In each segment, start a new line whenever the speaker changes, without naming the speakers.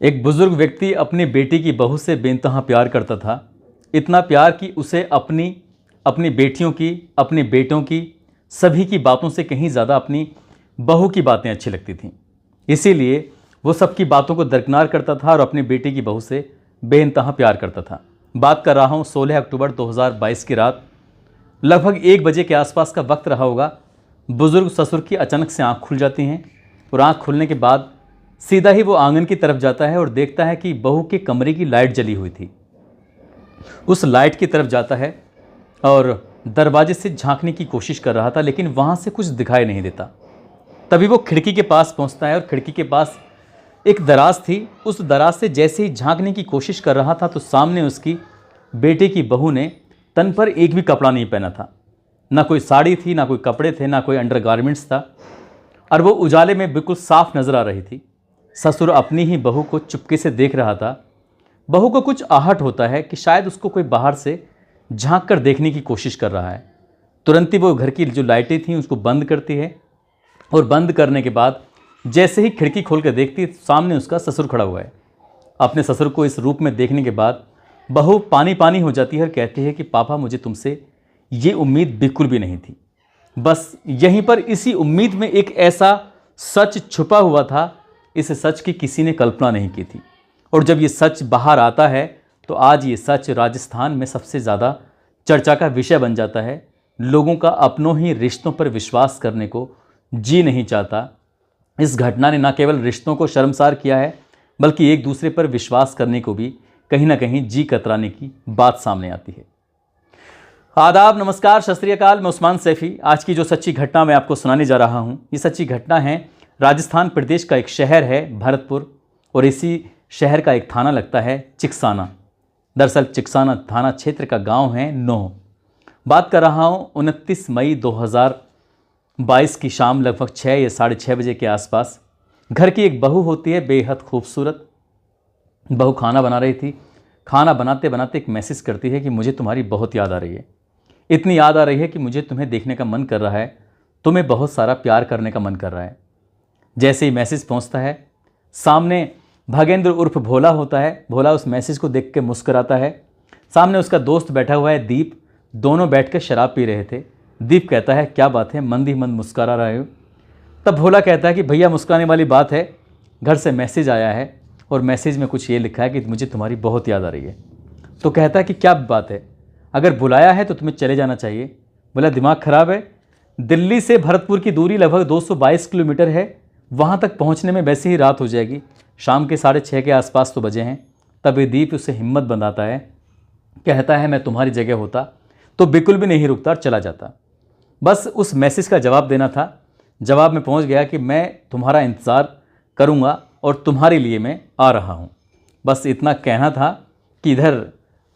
एक बुजुर्ग व्यक्ति अपनी बेटी की बहू से बेइंतहा प्यार करता था। इतना प्यार कि उसे अपनी अपनी बेटियों की, अपने बेटों की, सभी की बातों से कहीं ज़्यादा अपनी बहू की बातें अच्छी लगती थीं। इसीलिए वो सबकी बातों को दरकिनार करता था और अपनी बेटी की बहू से बेइंतहा प्यार करता था। बात कर रहा हूँ 16 अक्टूबर 2022 की रात, लगभग 1 बजे के आसपास का वक्त रहा होगा। बुजुर्ग ससुर की अचानक से आंख खुल जाती हैं और आंख खुलने के बाद सीधा ही वो आंगन की तरफ जाता है और देखता है कि बहू के कमरे की लाइट जली हुई थी। उस लाइट की तरफ जाता है और दरवाजे से झांकने की कोशिश कर रहा था, लेकिन वहां से कुछ दिखाई नहीं देता। तभी वो खिड़की के पास पहुंचता है और खिड़की के पास एक दराज थी। उस दराज से जैसे ही झांकने की कोशिश कर रहा था तो सामने उसकी बेटे की बहू ने तन पर एक भी कपड़ा नहीं पहना था। ना कोई साड़ी थी, ना कोई कपड़े थे, ना कोई अंडरगारमेंट्स था, और वो उजाले में बिल्कुल साफ नजर आ रही थी। ससुर अपनी ही बहू को चुपके से देख रहा था। बहू को कुछ आहट होता है कि शायद उसको कोई बाहर से झांक कर देखने की कोशिश कर रहा है। तुरंत ही वो घर की जो लाइटें थीं उसको बंद करती है और बंद करने के बाद जैसे ही खिड़की खोल कर देखती है, सामने उसका ससुर खड़ा हुआ है। अपने ससुर को इस रूप में देखने के बाद बहू पानी पानी हो जाती है और कहती है कि पापा, मुझे तुमसे ये उम्मीद बिल्कुल भी नहीं थी। बस यहीं पर इसी उम्मीद में एक ऐसा सच छुपा हुआ था, इस सच की किसी ने कल्पना नहीं की थी। और जब ये सच बाहर आता है तो आज ये सच राजस्थान में सबसे ज़्यादा चर्चा का विषय बन जाता है। लोगों का अपनों ही रिश्तों पर विश्वास करने को जी नहीं चाहता। इस घटना ने न केवल रिश्तों को शर्मसार किया है, बल्कि एक दूसरे पर विश्वास करने को भी कहीं ना कहीं जी कतराने की बात सामने आती है। आदाब, नमस्कार, सत श्री अकाल। मैं उस्मान सैफी। आज की जो सच्ची घटना मैं आपको सुनाने जा रहा हूँ, ये सच्ची घटना है राजस्थान प्रदेश का एक शहर है भरतपुर, और इसी शहर का एक थाना लगता है चिकसाना। दरअसल चिकसाना थाना क्षेत्र का गांव है नोह। बात कर रहा हूँ 29 मई 2022 की शाम, लगभग 6 या 6:30 बजे के आसपास। घर की एक बहू होती है, बेहद खूबसूरत बहू खाना बना रही थी। खाना बनाते बनाते एक मैसेज करती है कि मुझे तुम्हारी बहुत याद आ रही है। इतनी याद आ रही है कि मुझे तुम्हें देखने का मन कर रहा है, तुम्हें बहुत सारा प्यार करने का मन कर रहा है। जैसे ही मैसेज पहुंचता है, सामने भागेंद्र उर्फ भोला होता है। भोला उस मैसेज को देख के मुस्कुराता है। सामने उसका दोस्त बैठा हुआ है दीप। दोनों बैठ कर शराब पी रहे थे। दीप कहता है, क्या बात है, मंद ही मंद मुस्कुरा रहे हो? तब भोला कहता है कि भैया, मुस्कुराने वाली बात है, घर से मैसेज आया है और मैसेज में कुछ ये लिखा है कि मुझे तुम्हारी बहुत याद आ रही है। तो कहता है कि क्या बात है, अगर बुलाया है तो तुम्हें चले जाना चाहिए। बोला, दिमाग खराब है? दिल्ली से भरतपुर की दूरी लगभग 222 किलोमीटर है। वहाँ तक पहुँचने में वैसे ही रात हो जाएगी। शाम के 6:30 के आसपास तो बजे हैं। तभी दीप उसे हिम्मत बंधाता है, कहता है मैं तुम्हारी जगह होता तो बिल्कुल भी नहीं रुकता और चला जाता। बस उस मैसेज का जवाब देना था। जवाब में पहुंच गया कि मैं तुम्हारा इंतज़ार करूंगा और तुम्हारे लिए मैं आ रहा हूं। बस इतना कहना था कि इधर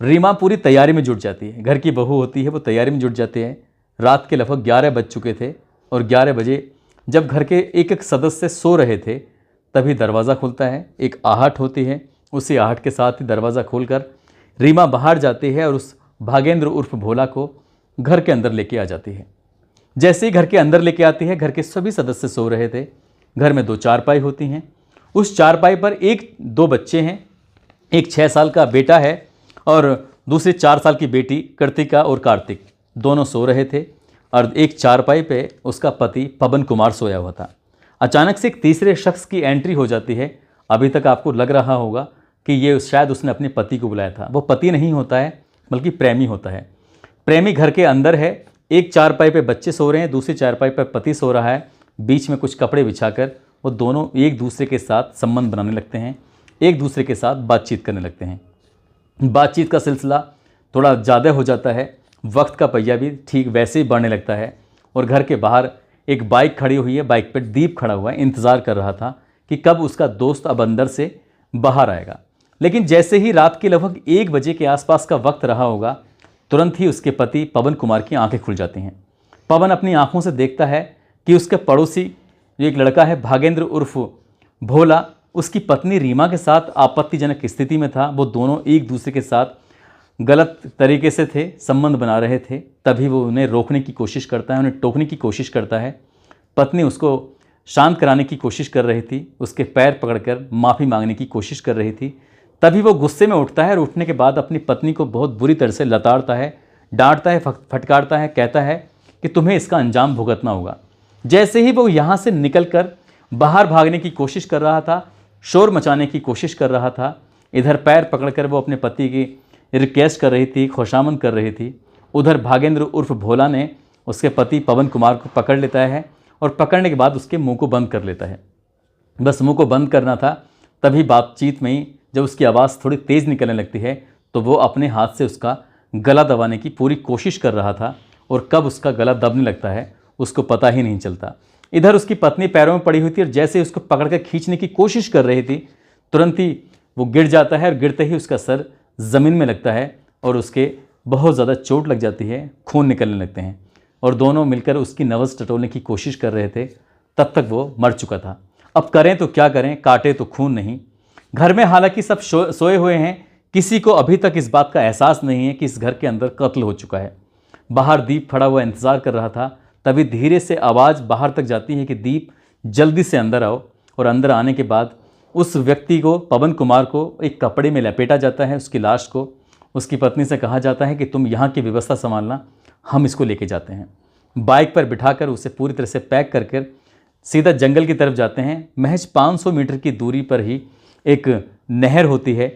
रीमा पूरी तैयारी में जुट जाती है। घर की बहू होती है, वो तैयारी में जुट जाते हैं। रात के लगभग 11 बज चुके थे और 11 बजे जब घर के एक एक सदस्य सो रहे थे, तभी दरवाज़ा खुलता है। एक आहट होती है। उसी आहट के साथ ही दरवाज़ा खोलकर रीमा बाहर जाती है और उस भागेंद्र उर्फ भोला को घर के अंदर लेके आ जाती है। जैसे ही घर के अंदर लेके आती है, घर के सभी सदस्य सो रहे थे। घर में 2 चारपाई होती हैं। उस चारपाई पर 1-2 बच्चे हैं। एक 6 साल का बेटा है और दूसरी 4 साल की बेटी कृतिका और कार्तिक, दोनों सो रहे थे। और एक चारपाई पे उसका पति पवन कुमार सोया हुआ था। अचानक से एक तीसरे शख्स की एंट्री हो जाती है। अभी तक आपको लग रहा होगा कि ये शायद उसने अपने पति को बुलाया था। वो पति नहीं होता है, बल्कि प्रेमी होता है। प्रेमी घर के अंदर है। एक चारपाई पे बच्चे सो रहे हैं, दूसरी चारपाई पर पति सो रहा है। बीच में कुछ कपड़े बिछाकर वो दोनों एक दूसरे के साथ संबंध बनाने लगते हैं, एक दूसरे के साथ बातचीत करने लगते हैं। बातचीत का सिलसिला थोड़ा ज़्यादा हो जाता है। वक्त का पहिया भी ठीक वैसे ही बढ़ने लगता है और घर के बाहर एक बाइक खड़ी हुई है। बाइक पर दीप खड़ा हुआ है, इंतज़ार कर रहा था कि कब उसका दोस्त अब अंदर से बाहर आएगा। लेकिन जैसे ही रात के लगभग 1 बजे के आसपास का वक्त रहा होगा, तुरंत ही उसके पति पवन कुमार की आंखें खुल जाती हैं। पवन अपनी आंखों से देखता है कि उसके पड़ोसी जो एक लड़का है भागेंद्र उर्फ भोला, उसकी पत्नी रीमा के साथ आपत्तिजनक स्थिति में था। वो दोनों एक दूसरे के साथ गलत तरीके से थे, संबंध बना रहे थे। तभी वो उन्हें रोकने की कोशिश करता है, उन्हें टोकने की कोशिश करता है। पत्नी उसको शांत कराने की कोशिश कर रही थी, उसके पैर पकड़कर माफ़ी मांगने की कोशिश कर रही थी। तभी वो गुस्से में उठता है और उठने के बाद अपनी पत्नी को बहुत बुरी तरह से लताड़ता है, डांटता है, फटकारता है, कहता है कि तुम्हें इसका अंजाम भुगतना होगा। जैसे ही वो यहाँ से निकलकर बाहर भागने की कोशिश कर रहा था, शोर मचाने की कोशिश कर रहा था, इधर पैर पकड़कर वो अपने पति की रिक्वेस्ट कर रही थी, खुशामद कर रही थी, उधर भागेंद्र उर्फ भोला ने उसके पति पवन कुमार को पकड़ लेता है और पकड़ने के बाद उसके मुंह को बंद कर लेता है। बस मुंह को बंद करना था, तभी बातचीत में ही जब उसकी आवाज़ थोड़ी तेज़ निकलने लगती है तो वो अपने हाथ से उसका गला दबाने की पूरी कोशिश कर रहा था और कब उसका गला दबने लगता है उसको पता ही नहीं चलता। इधर उसकी पत्नी पैरों में पड़ी हुई थी और जैसे ही उसको पकड़ कर खींचने की कोशिश कर रही थी, तुरंत ही वो गिर जाता है और गिरते ही उसका सर ज़मीन में लगता है और उसके बहुत ज़्यादा चोट लग जाती है, खून निकलने लगते हैं और दोनों मिलकर उसकी नब्ज़ टटोलने की कोशिश कर रहे थे। तब तक वो मर चुका था। अब करें तो क्या करें, काटे तो खून नहीं। घर में हालांकि सब सोए हुए हैं, किसी को अभी तक इस बात का एहसास नहीं है कि इस घर के अंदर कत्ल हो चुका है। बाहर दीप खड़ा हुआ इंतज़ार कर रहा था, तभी धीरे से आवाज़ बाहर तक जाती है कि दीप जल्दी से अंदर आओ। और अंदर आने के बाद उस व्यक्ति को, पवन कुमार को, एक कपड़े में लपेटा जाता है। उसकी लाश को उसकी पत्नी से कहा जाता है कि तुम यहाँ की व्यवस्था संभालना, हम इसको लेके जाते हैं। बाइक पर बिठाकर उसे पूरी तरह से पैक करके सीधा जंगल की तरफ जाते हैं। महज 500 मीटर की दूरी पर ही एक नहर होती है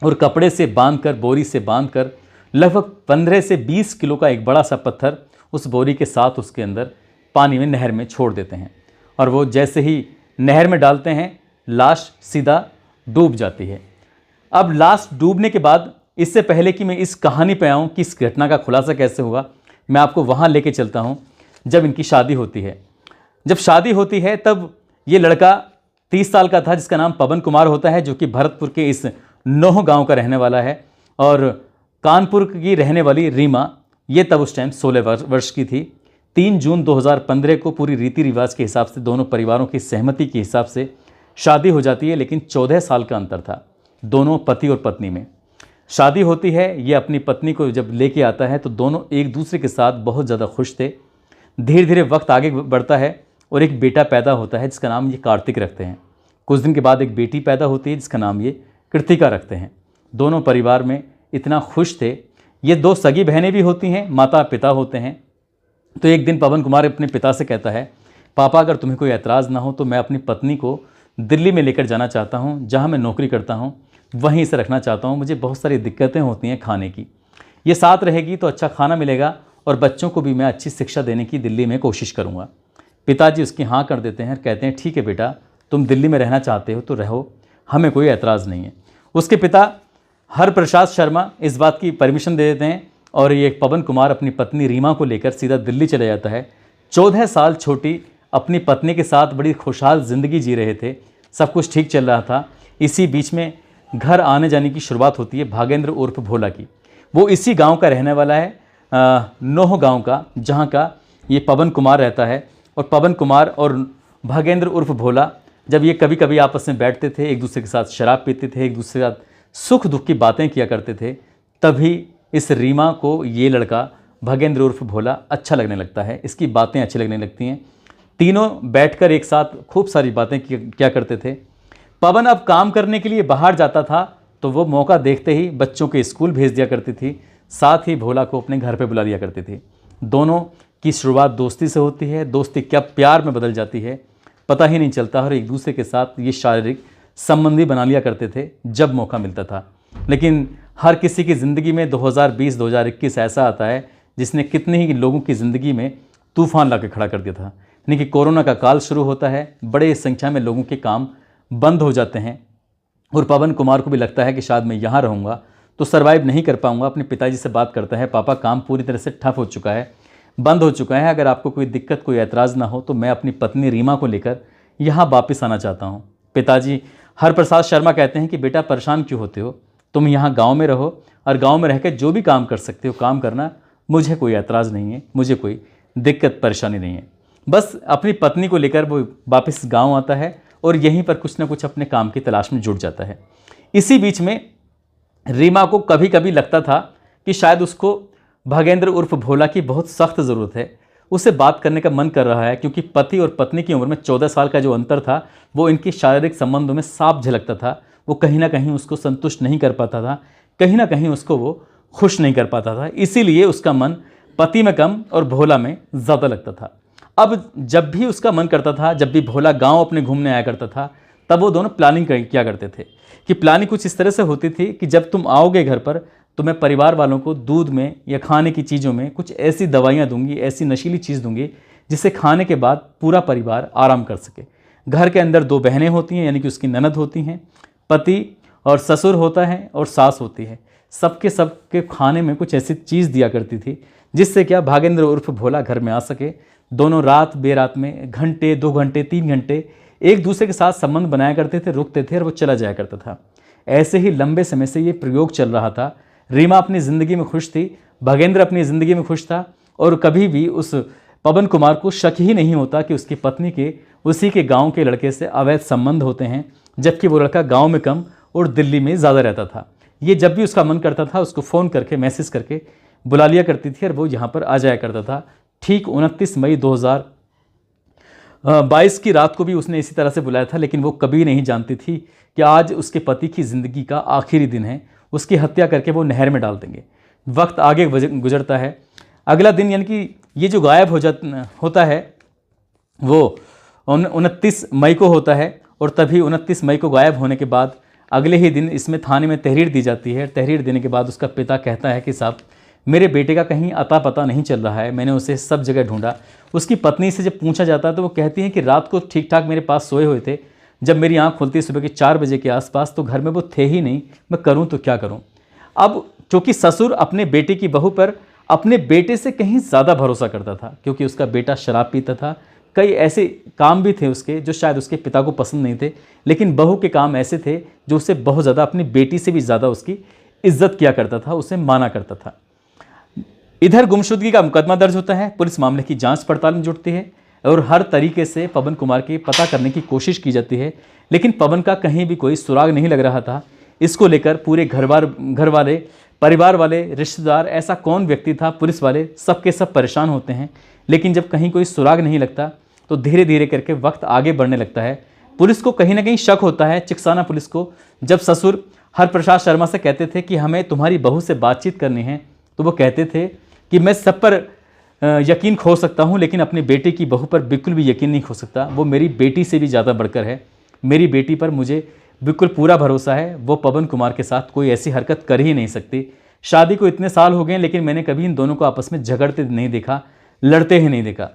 और कपड़े से बांधकर, बोरी से बांधकर लगभग 15 से 20 किलो का एक बड़ा सा पत्थर उस बोरी के साथ उसके अंदर पानी में, नहर में छोड़ देते हैं। और वो जैसे ही नहर में डालते हैं, लाश सीधा डूब जाती है। अब लाश डूबने के बाद, इससे पहले कि मैं इस कहानी पे आऊँ कि इस घटना का खुलासा कैसे हुआ, मैं आपको वहाँ लेके चलता हूँ जब इनकी शादी होती है। जब शादी होती है तब ये लड़का 30 साल का था जिसका नाम पवन कुमार होता है, जो कि भरतपुर के इस नोह गांव का रहने वाला है। और कानपुर की रहने वाली रीमा, ये तब उस टाइम 16 वर्ष की थी। 3 जून 2015 को पूरी रीति रिवाज के हिसाब से, दोनों परिवारों की सहमति के हिसाब से शादी हो जाती है, लेकिन 14 साल का अंतर था दोनों पति और पत्नी में। शादी होती है, ये अपनी पत्नी को जब लेके आता है तो दोनों एक दूसरे के साथ बहुत ज़्यादा खुश थे। धीरे धीरे वक्त आगे बढ़ता है और एक बेटा पैदा होता है जिसका नाम ये कार्तिक रखते हैं। कुछ दिन के बाद एक बेटी पैदा होती है जिसका नाम ये कृतिका रखते हैं। दोनों परिवार में इतना खुश थे। ये 2 सगी बहनें भी होती हैं, माता पिता होते हैं। तो एक दिन पवन कुमार अपने पिता से कहता है, पापा अगर तुम्हें कोई ऐतराज़ ना हो तो मैं अपनी पत्नी को दिल्ली में लेकर जाना चाहता हूँ, जहाँ मैं नौकरी करता हूँ वहीं से रखना चाहता हूँ। मुझे बहुत सारी दिक्कतें होती हैं खाने की, ये साथ रहेगी तो अच्छा खाना मिलेगा और बच्चों को भी मैं अच्छी शिक्षा देने की दिल्ली में कोशिश करूँगा। पिताजी उसकी हाँ कर देते हैं, कहते हैं ठीक है बेटा, तुम दिल्ली में रहना चाहते हो तो रहो, हमें कोई ऐतराज़ नहीं है। उसके पिता हरप्रसाद शर्मा इस बात की परमिशन दे देते हैं और ये पवन कुमार अपनी पत्नी रीमा को लेकर सीधा दिल्ली चले जाता है। 14 साल छोटी अपनी पत्नी के साथ बड़ी खुशहाल ज़िंदगी जी रहे थे, सब कुछ ठीक चल रहा था। इसी बीच में घर आने जाने की शुरुआत होती है भागेंद्र उर्फ भोला की। वो इसी गांव का रहने वाला है, नोह गांव का, जहां का ये पवन कुमार रहता है। और पवन कुमार और भागेंद्र उर्फ भोला जब ये कभी कभी आपस में बैठते थे, एक दूसरे के साथ शराब पीते थे, एक दूसरे के साथ सुख दुख की बातें किया करते थे, तभी इस रीमा को ये लड़का भागेंद्र उर्फ भोला अच्छा लगने लगता है, इसकी बातें अच्छी लगने लगती हैं। तीनों बैठकर एक साथ खूब सारी बातें किया करते थे। पवन अब काम करने के लिए बाहर जाता था तो वो मौका देखते ही बच्चों के स्कूल भेज दिया करती थी, साथ ही भोला को अपने घर पे बुला लिया करती थी। दोनों की शुरुआत दोस्ती से होती है, दोस्ती क्या प्यार में बदल जाती है पता ही नहीं चलता और एक दूसरे के साथ ये शारीरिक संबंधी बना लिया करते थे जब मौका मिलता था। लेकिन हर किसी की ज़िंदगी में 2020-2021 ऐसा आता है जिसने कितने ही लोगों की ज़िंदगी में तूफान ला के खड़ा कर दिया था। यानी कि कोरोना का काल शुरू होता है, बड़े संख्या में लोगों के काम बंद हो जाते हैं और पवन कुमार को भी लगता है कि शायद मैं यहाँ रहूँगा तो सर्वाइव नहीं कर पाऊँगा। अपने पिताजी से बात करता है, पापा काम पूरी तरह से ठप हो चुका है, बंद हो चुका है, अगर आपको कोई दिक्कत, कोई ऐतराज़ ना हो तो मैं अपनी पत्नी रीमा को लेकर यहाँ वापस आना चाहता हूँ। पिताजी हरप्रसाद शर्मा कहते हैं कि बेटा परेशान क्यों होते हो, तुम यहाँ गाँव में रहो और गाँव में रहकर जो भी काम कर सकते हो काम करना, मुझे कोई ऐतराज़ नहीं है, मुझे कोई दिक्कत परेशानी नहीं है। बस अपनी पत्नी को लेकर वो वापस गाँव आता है और यहीं पर कुछ ना कुछ अपने काम की तलाश में जुट जाता है। इसी बीच में रीमा को कभी कभी लगता था कि शायद उसको भागेंद्र उर्फ भोला की बहुत सख्त ज़रूरत है। उसे बात करने का मन कर रहा है, क्योंकि पति और पत्नी की उम्र में 14 साल का जो अंतर था वो इनके शारीरिक संबंधों में साफ झलकता था। वो कहीं ना कहीं उसको संतुष्ट नहीं कर पाता था, कहीं ना कहीं उसको वो खुश नहीं कर पाता था। इसीलिए उसका मन पति में कम और भोला में ज़्यादा लगता था। अब जब भी उसका मन करता था, जब भी भोला गांव अपने घूमने आया करता था, तब वो दोनों प्लानिंग किया करते थे। कि प्लानिंग कुछ इस तरह से होती थी कि जब तुम आओगे घर पर तो मैं परिवार वालों को दूध में या खाने की चीज़ों में कुछ ऐसी दवाइयाँ दूंगी, ऐसी नशीली चीज़ दूंगी जिसे खाने के बाद पूरा परिवार आराम कर सके। घर के अंदर 2 बहनें होती हैं, यानी कि उसकी ननद होती हैं, पति और ससुर होता है और सास होती है। सबके खाने में कुछ ऐसी चीज़ दिया करती थी जिससे क्या भागेंद्र उर्फ भोला घर में आ सके। दोनों रात बेरात में घंटे, 2 घंटे, 3 घंटे एक दूसरे के साथ संबंध बनाया करते थे, रुकते थे और वो चला जाया करता था। ऐसे ही लंबे समय से ये प्रयोग चल रहा था। रीमा अपनी ज़िंदगी में खुश थी, भागेंद्र अपनी ज़िंदगी में खुश था, और कभी भी उस पवन कुमार को शक ही नहीं होता कि उसकी पत्नी के उसी के गांव के लड़के से अवैध संबंध होते हैं, जबकि वो लड़का गांव में कम और दिल्ली में ज़्यादा रहता था। ये जब भी उसका मन करता था उसको फ़ोन करके, मैसेज करके बुला लिया करती थी और वो यहाँ पर आ जाया करता था। ठीक 29 मई 2022 की रात को भी उसने इसी तरह से बुलाया था, लेकिन वो कभी नहीं जानती थी कि आज उसके पति की ज़िंदगी का आखिरी दिन है। उसकी हत्या करके वो नहर में डाल देंगे। वक्त आगे गुजरता है। अगला दिन यानी कि ये जो गायब होता है वो 29 मई को होता है, और तभी 29 मई को गायब होने के बाद अगले ही दिन इसमें थाने में तहरीर दी जाती है। तहरीर देने के बाद उसका पिता कहता है कि साहब मेरे बेटे का कहीं अता पता नहीं चल रहा है, मैंने उसे सब जगह ढूंढा। उसकी पत्नी से जब पूछा जाता है तो वो कहती है कि रात को ठीक ठाक मेरे पास सोए हुए थे, जब मेरी आंख खुलती सुबह के 4 बजे के आसपास तो घर में वो थे ही नहीं, मैं करूं तो क्या करूं। अब चूँकि ससुर अपने बेटे की बहू पर अपने बेटे से कहीं ज़्यादा भरोसा करता था, क्योंकि उसका बेटा शराब पीता था। कई ऐसे काम भी थे उसके जो शायद उसके पिता को पसंद नहीं थे, लेकिन बहू के काम ऐसे थे जो उसे बहुत ज़्यादा, अपनी बेटी से भी ज़्यादा उसकी इज्जत किया करता था, उसे माना करता था। इधर गुमशुदगी का मुकदमा दर्ज होता है, पुलिस मामले की जांच पड़ताल में जुटती है और हर तरीके से पवन कुमार की पता करने की कोशिश की जाती है, लेकिन पवन का कहीं भी कोई सुराग नहीं लग रहा था। इसको लेकर पूरे घर वाले, परिवार वाले, रिश्तेदार, ऐसा कौन व्यक्ति था, पुलिस वाले सबके सब परेशान होते हैं। लेकिन जब कहीं कोई सुराग नहीं लगता तो धीरे धीरे करके वक्त आगे बढ़ने लगता है। पुलिस को कहीं ना कहीं शक होता है, चिकसाना पुलिस को, जब ससुर हरप्रसाद शर्मा से कहते थे कि हमें तुम्हारी बहू से बातचीत करनी है, तो वो कहते थे कि मैं सब पर यकीन खो सकता हूँ, लेकिन अपनी बेटी की बहू पर बिल्कुल भी यकीन नहीं खो सकता। वो मेरी बेटी से भी ज़्यादा बढ़कर है, मेरी बेटी पर मुझे बिल्कुल पूरा भरोसा है। वो पवन कुमार के साथ कोई ऐसी हरकत कर ही नहीं सकती। शादी को इतने साल हो गए, लेकिन मैंने कभी इन दोनों को आपस में झगड़ते नहीं देखा, लड़ते ही नहीं देखा।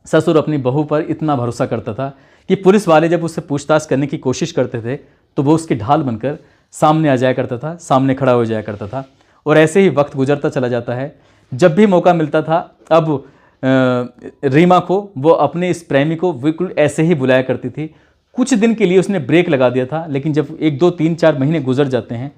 ससुर अपनी बहू पर इतना भरोसा करता था कि पुलिस वाले जब उससे पूछताछ करने की कोशिश करते थे तो वो उसकी ढाल बनकर सामने आ जाया करता था, सामने खड़ा हो जाया करता था। और ऐसे ही वक्त गुजरता चला जाता है। जब भी मौका मिलता था, अब रीमा को, वो अपने इस प्रेमी को बिल्कुल ऐसे ही बुलाया करती थी। कुछ दिन के लिए उसने ब्रेक लगा दिया था, लेकिन जब 1, 2, 3, 4 महीने गुजर जाते हैं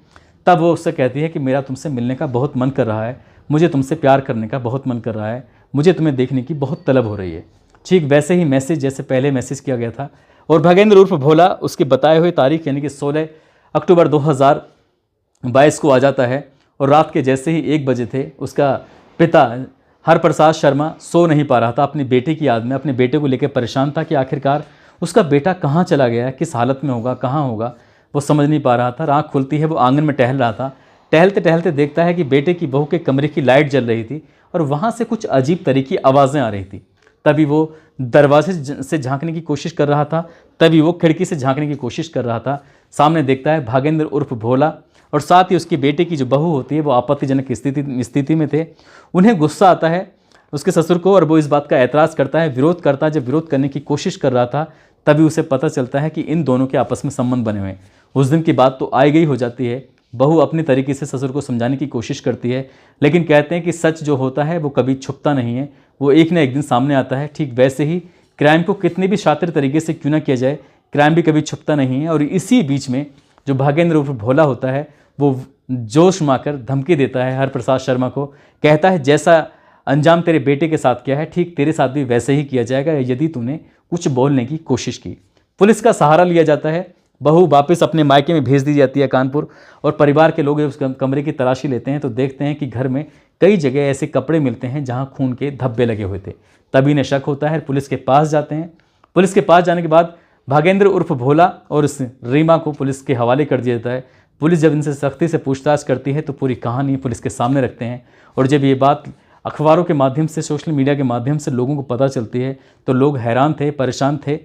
तब वो उससे कहती है कि मेरा तुमसे मिलने का बहुत मन कर रहा है, मुझे तुमसे प्यार करने का बहुत मन कर रहा है, मुझे तुम्हें देखने की बहुत तलब हो रही है। ठीक वैसे ही मैसेज जैसे पहले मैसेज किया गया था। और भागेंद्र उर्फ भोला उसके बताए हुए तारीख यानी कि 16 अक्टूबर 2022 को आ जाता है। और रात के जैसे ही 1 बजे थे, उसका पिता हरप्रसाद शर्मा सो नहीं पा रहा था अपनी बेटे की याद में, अपने बेटे को लेकर परेशान था कि आखिरकार उसका बेटा कहाँ चला गया, किस हालत में होगा, कहाँ होगा, वो समझ नहीं पा रहा था। आँख खुलती है, वो आंगन में टहल रहा था। टहलते टहलते देखता है कि बेटे की बहू के कमरे की लाइट जल रही थी और वहाँ से कुछ अजीब तरह की आवाज़ें आ रही थी। तभी वो दरवाजे से झांकने की कोशिश कर रहा था, तभी वो खिड़की से झांकने की कोशिश कर रहा था। सामने देखता है भागेंद्र उर्फ भोला और साथ ही उसकी बेटे की जो बहू होती है वो आपत्तिजनक स्थिति में थे। उन्हें गुस्सा आता है उसके ससुर को और वो इस बात का ऐतराज़ करता है, विरोध करता है। जब विरोध करने की कोशिश कर रहा था तभी उसे पता चलता है कि इन दोनों के आपस में संबंध बने हुए हैं। उस दिन की बात तो आई गई हो जाती है। बहू अपनी तरीके से ससुर को समझाने की कोशिश करती है, लेकिन कहते हैं कि सच जो होता है वो कभी छुपता नहीं है, वो एक ना एक दिन सामने आता है। ठीक वैसे ही क्राइम को कितने भी शातिर तरीके से क्यों ना किया जाए, क्राइम भी कभी छुपता नहीं है। और इसी बीच में जो भागेंद्र उर्फ भोला होता है वो जोश में आकर धमकी देता है हरप्रसाद शर्मा को, कहता है जैसा अंजाम तेरे बेटे के साथ किया है ठीक तेरे साथ भी वैसे ही किया जाएगा यदि तूने कुछ बोलने की कोशिश की। पुलिस का सहारा लिया जाता है। बहू वापस अपने मायके में भेज दी जाती है कानपुर, और परिवार के लोग उस कमरे की तलाशी लेते हैं तो देखते हैं कि घर में कई जगह ऐसे कपड़े मिलते हैं जहां खून के धब्बे लगे हुए थे। तभी इन्हें शक होता है, पुलिस के पास जाते हैं। पुलिस के पास जाने के बाद भागेंद्र उर्फ भोला और इस रीमा को पुलिस के हवाले कर दिया जाता है। पुलिस जब इनसे सख्ती से पूछताछ करती है तो पूरी कहानी पुलिस के सामने रखते हैं। और जब ये बात अखबारों के माध्यम से, सोशल मीडिया के माध्यम से लोगों को पता चलती है तो लोग हैरान थे, परेशान थे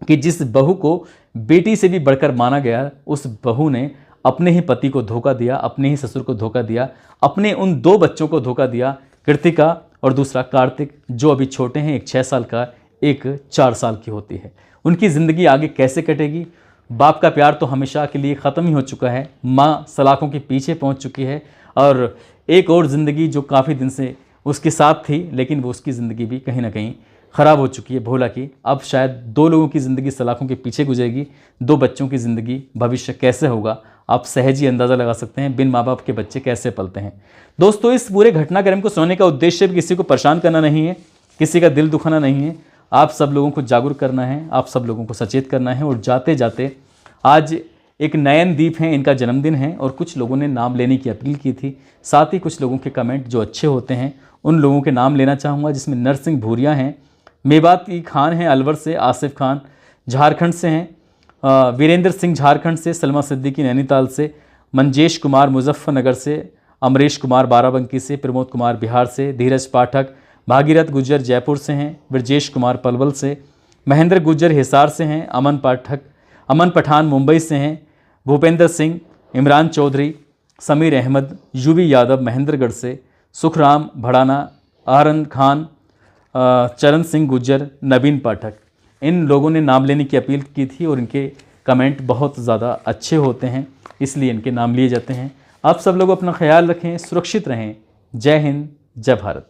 कि जिस बहू को बेटी से भी बढ़कर माना गया, उस बहू ने अपने ही पति को धोखा दिया, अपने ही ससुर को धोखा दिया, अपने उन 2 बच्चों को धोखा दिया, कृतिका और दूसरा कार्तिक, जो अभी छोटे हैं, एक 6 साल का, एक 4 साल की होती है। उनकी ज़िंदगी आगे कैसे कटेगी? बाप का प्यार तो हमेशा के लिए ख़त्म ही हो चुका है, माँ सलाखों के पीछे पहुँच चुकी है और एक और ज़िंदगी जो काफ़ी दिन से उसके साथ थी, लेकिन वो उसकी ज़िंदगी भी कहीं ना कहीं ख़राब हो चुकी है भोला की। अब शायद 2 लोगों की ज़िंदगी सलाखों के पीछे गुजरेगी, 2 बच्चों की ज़िंदगी, भविष्य कैसे होगा आप सहज ही अंदाज़ा लगा सकते हैं, बिन माँ बाप के बच्चे कैसे पलते हैं। दोस्तों, इस पूरे घटनाक्रम को सुनाने का उद्देश्य भी किसी को परेशान करना नहीं है, किसी का दिल दुखाना नहीं है। आप सब लोगों को जागरूक करना है, आप सब लोगों को सचेत करना है। और जाते जाते आज एक नयनदीप हैं, इनका जन्मदिन है और कुछ लोगों ने नाम लेने की अपील की थी। साथ ही कुछ लोगों के कमेंट जो अच्छे होते हैं उन लोगों के नाम लेना चाहूँगा, जिसमें नरसिंह भूरिया हैं, मेवाती खान हैं अलवर से, आसिफ खान झारखंड से हैं, वीरेंद्र सिंह झारखंड से, सलमा सिद्दीकी नैनीताल से, मंजेश कुमार मुजफ्फरनगर से, अमरीश कुमार बाराबंकी से, प्रमोद कुमार बिहार से, धीरज पाठक, भागीरथ गुज्जर जयपुर से हैं, ब्रजेश कुमार पलवल से, महेंद्र गुज्जर हिसार से हैं, अमन पठान मुंबई से हैं, भूपेंद्र सिंह, इमरान चौधरी, समीर अहमद, यूवी यादव महेंद्रगढ़ से, सुखराम भड़ाना, आहरन खान, चरण सिंह गुज्जर, नवीन पाठक, इन लोगों ने नाम लेने की अपील की थी और इनके कमेंट बहुत ज़्यादा अच्छे होते हैं, इसलिए इनके नाम लिए जाते हैं। आप सब लोग अपना ख्याल रखें, सुरक्षित रहें। जय हिंद, जय भारत।